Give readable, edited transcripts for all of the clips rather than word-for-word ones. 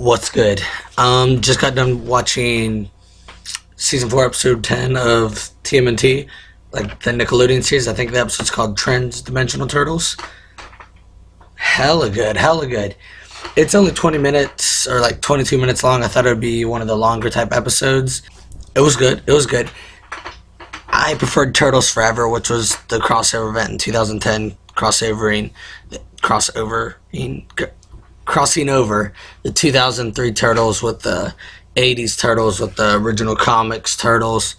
What's good? Just got done watching season 4, episode 10 of TMNT, like the Nickelodeon series. I think the episode's called Trans-Dimesional Turtles. Hella good, hella good. It's only 20 minutes or like 22 minutes long. I thought it would be one of the longer type episodes. It was good. It was good. I preferred Turtles Forever, which was the crossover event in 2010, crossing over the 2003 Turtles with the 80s Turtles with the original comics Turtles,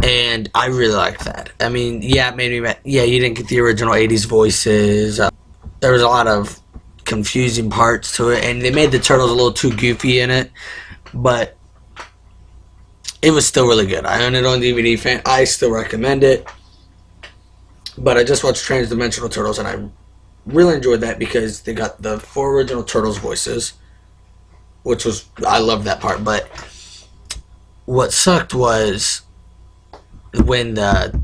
and I really liked that. I mean, yeah, it made me mad. Yeah, you didn't get the original 80s voices. There was a lot of confusing parts to it, and they made the Turtles a little too goofy in it, but it was still really good. I own it on DVD. I still recommend it, but I just watched Trans-Dimensional Turtles, and I really enjoyed that because they got the 4 original Turtles voices, which was, I loved that part. But what sucked was when the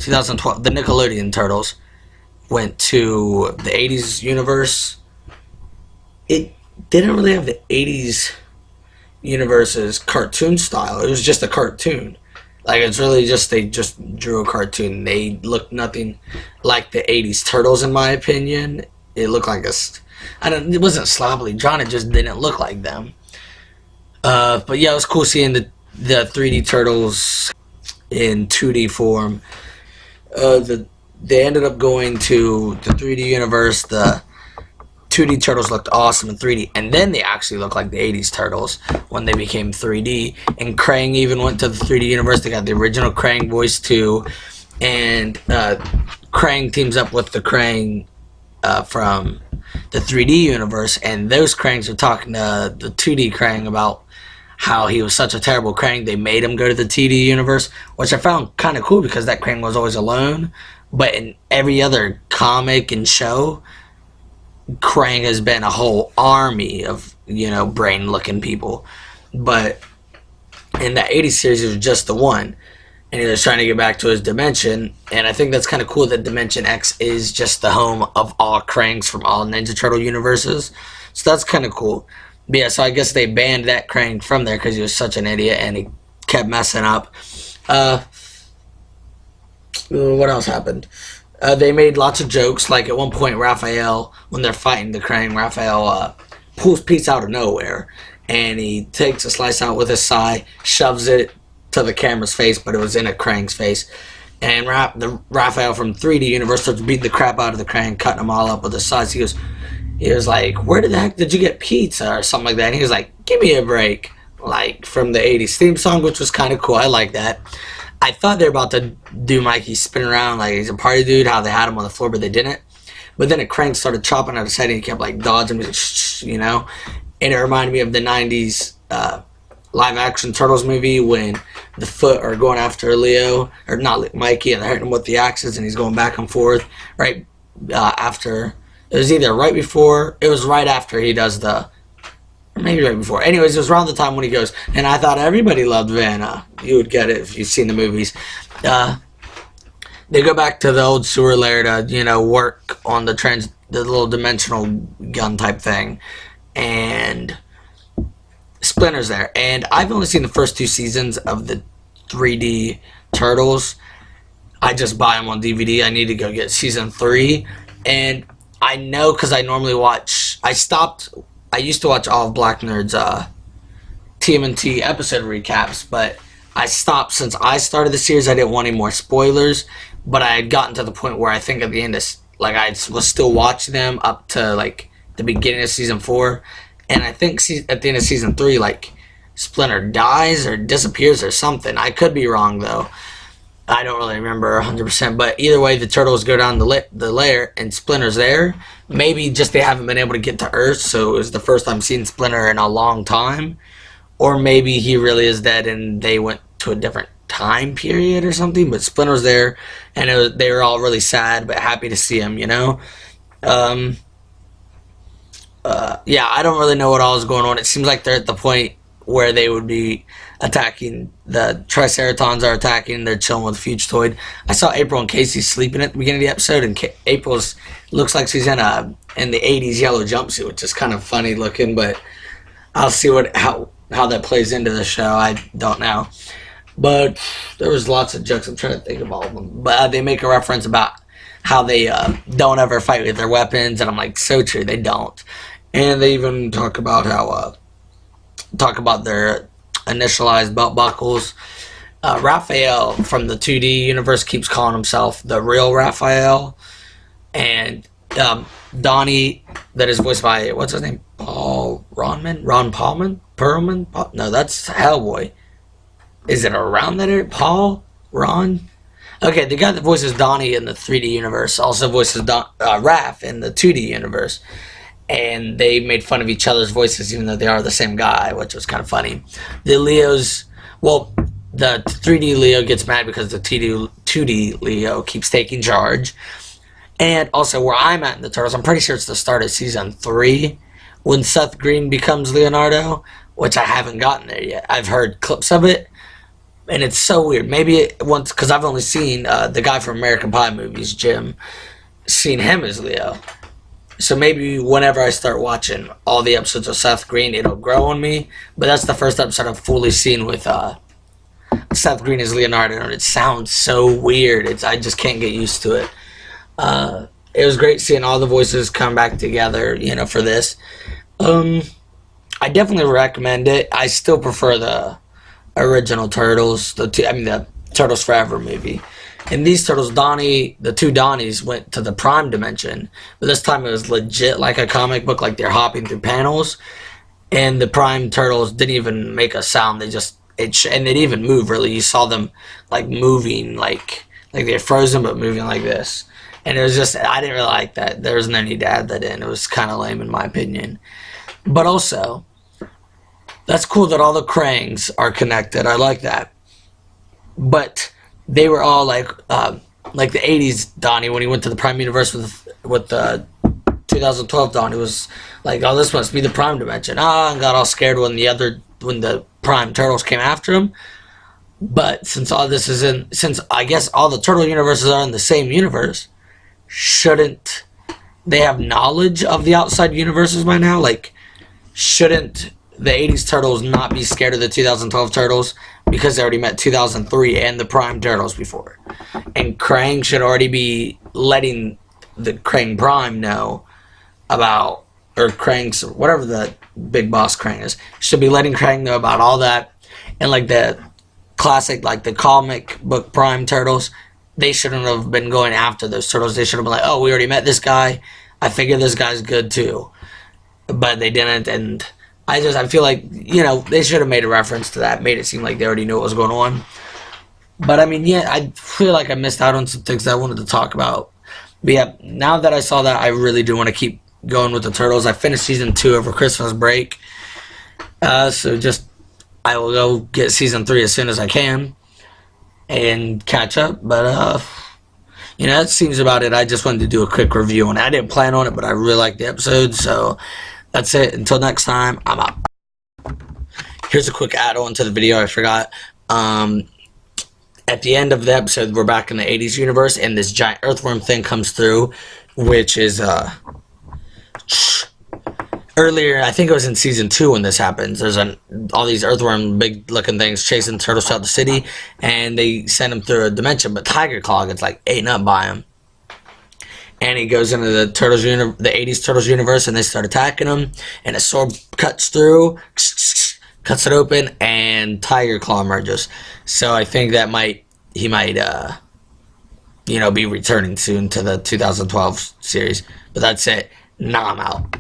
2012 the Nickelodeon Turtles went to the 80s universe. It didn't really have the 80s universe's cartoon style. It was just a cartoon. Like, it's really just, they just drew a cartoon. They looked nothing like the 80s Turtles, in my opinion. It looked like it wasn't sloppily drawn, it just didn't look like them. But yeah, it was cool seeing the 3D Turtles in 2D form. They ended up going to the 3D universe. The 2D Turtles looked awesome in 3D, and then they actually looked like the 80s Turtles when they became 3D. And Krang even went to the 3D universe. They got the original Krang voice too, and Krang teams up with the Krang from the 3D universe, and those Krangs are talking to the 2D Krang about how he was such a terrible Krang. They made him go to the 2D universe, which I found kind of cool because that Krang was always alone. But in every other comic and show, Krang has been a whole army of, brain-looking people. But in that 80s series, it was just the one. And he was trying to get back to his dimension. And I think that's kind of cool that Dimension X is just the home of all Krangs from all Ninja Turtle universes. So that's kind of cool. But yeah, so I guess they banned that Krang from there because he was such an idiot and he kept messing up. What else happened? They made lots of jokes, like at one point Raphael, when they're fighting the Krang, Raphael pulls pizza out of nowhere, and he takes a slice out with his sai, shoves it to the camera's face, but it was in a Krang's face, and Raphael from 3D Universe starts beating the crap out of the Krang, cutting them all up with his sais. He was like, where the heck did you get pizza, or something like that, and he was like, give me a break, like from the 80s theme song, which was kind of cool. I like that. I thought they were about to do Mikey spin around like he's a party dude, how they had him on the floor, but they didn't. But then a Krang started chopping at his head and he kept like dodging, like, shh, and it reminded me of the 90s live action Turtles movie when the Foot are going after Leo, or not Mikey, and they're hitting him with the axes and he's going back and forth right after. It was either right before, it was right after he does maybe right before. Anyways, it was around the time when he goes, and I thought everybody loved Vanna. You would get it if you've seen the movies. They go back to the old sewer lair to, work on the little dimensional gun type thing. And Splinter's there. And I've only seen the first 2 seasons of the 3D Turtles. I just buy them on DVD. I need to go get season 3. And I know because I normally watch, I used to watch all of Black Nerd's TMNT episode recaps, but I stopped since I started the series. I didn't want any more spoilers, but I had gotten to the point where I think at the end, I was still watching them up to like the beginning of season 4, and I think at the end of season 3, like Splinter dies or disappears or something. I could be wrong though. I don't really remember 100%, but either way, the Turtles go down the lair, and Splinter's there. Maybe just they haven't been able to get to Earth, so it was the first time seeing Splinter in a long time. Or maybe he really is dead and they went to a different time period or something, but Splinter's there, and they were all really sad but happy to see him, Yeah, I don't really know what all is going on. It seems like they're at the point where they would be attacking. The Triceratons are attacking. They're chilling with Fugitoid. I saw April and Casey sleeping at the beginning of the episode, and April's looks like she's in the 80s yellow jumpsuit, which is kind of funny looking, but I'll see how that plays into the show. I don't know. But there was lots of jokes. I'm trying to think of all of them. But they make a reference about how they don't ever fight with their weapons, and I'm like, so true, they don't. And they even talk about their initialized belt buckles. Raphael from the 2D universe keeps calling himself the real Raphael, and Donnie, that is voiced by, what's his name, Ron Perlman? No, that's Hellboy. Is it around that area? Ron? Okay, the guy that voices Donnie in the 3D universe also voices Raph in the 2D universe. And they made fun of each other's voices even though they are the same guy, which was kind of funny. The 3D Leo gets mad because the 2D Leo keeps taking charge. And also where I'm at in the Turtles, I'm pretty sure it's the start of season 3 when Seth Green becomes Leonardo, which I haven't gotten there yet. I've heard clips of it, and it's so weird. Maybe once, because I've only seen the guy from American Pie movies, Jim, seen him as Leo. So maybe whenever I start watching all the episodes of Seth Green, it'll grow on me. But that's the first episode I've fully seen with Seth Green as Leonardo, and it sounds so weird. I just can't get used to it. It was great seeing all the voices come back together, for this. I definitely recommend it. I still prefer the original Turtles, the Turtles Forever movie. In these Turtles, the two Donnies went to the Prime Dimension, but this time it was legit like a comic book, like they're hopping through panels, and the Prime Turtles didn't even make a sound. And they didn't even move, really. You saw them, like, moving, like they're frozen, but moving like this. And it was just, I didn't really like that. There wasn't any to add that in. It was kind of lame in my opinion. But also, that's cool that all the Krangs are connected. I like that. But they were all like the 80s Donnie when he went to the Prime Universe with the 2012 Donnie was like, oh, this must be the Prime Dimension. And got all scared when the Prime Turtles came after him. But since I guess all the Turtle universes are in the same universe, shouldn't they have knowledge of the outside universes by now? Like, shouldn't the 80s Turtles not be scared of the 2012 Turtles because they already met 2003 and the Prime Turtles before? And Krang should already be letting the Krang Prime know about, or Krang's, whatever the big boss Krang is, should be letting Krang know about all that. And like the classic, like the comic book Prime Turtles, they shouldn't have been going after those turtles. They should have been like, oh, we already met this guy. I figure this guy's good too. But they didn't, and I feel like, they should have made a reference to that, made it seem like they already knew what was going on. But I mean, yeah, I feel like I missed out on some things that I wanted to talk about. But yeah, now that I saw that, I really do want to keep going with the Turtles. I finished season 2 over Christmas break. So I will go get season 3 as soon as I can and catch up. But, that seems about it. I just wanted to do a quick review on it. I didn't plan on it, but I really liked the episode. So that's it. Until next time, I'm out. Here's a quick add-on to the video I forgot. At the end of the episode, we're back in the 80s universe, and this giant earthworm thing comes through, which is, earlier, I think it was in season 2 when this happens. There's all these earthworm big-looking things chasing turtles throughout the city, and they send him through a dimension, but Tiger Claw gets, eaten up by him. And he goes into the 80s Turtles universe, and they start attacking him, and his sword cuts through, cuts it open, and Tiger Claw emerges. So I think that he might be returning soon to the 2012 series. But that's it. Now I'm out.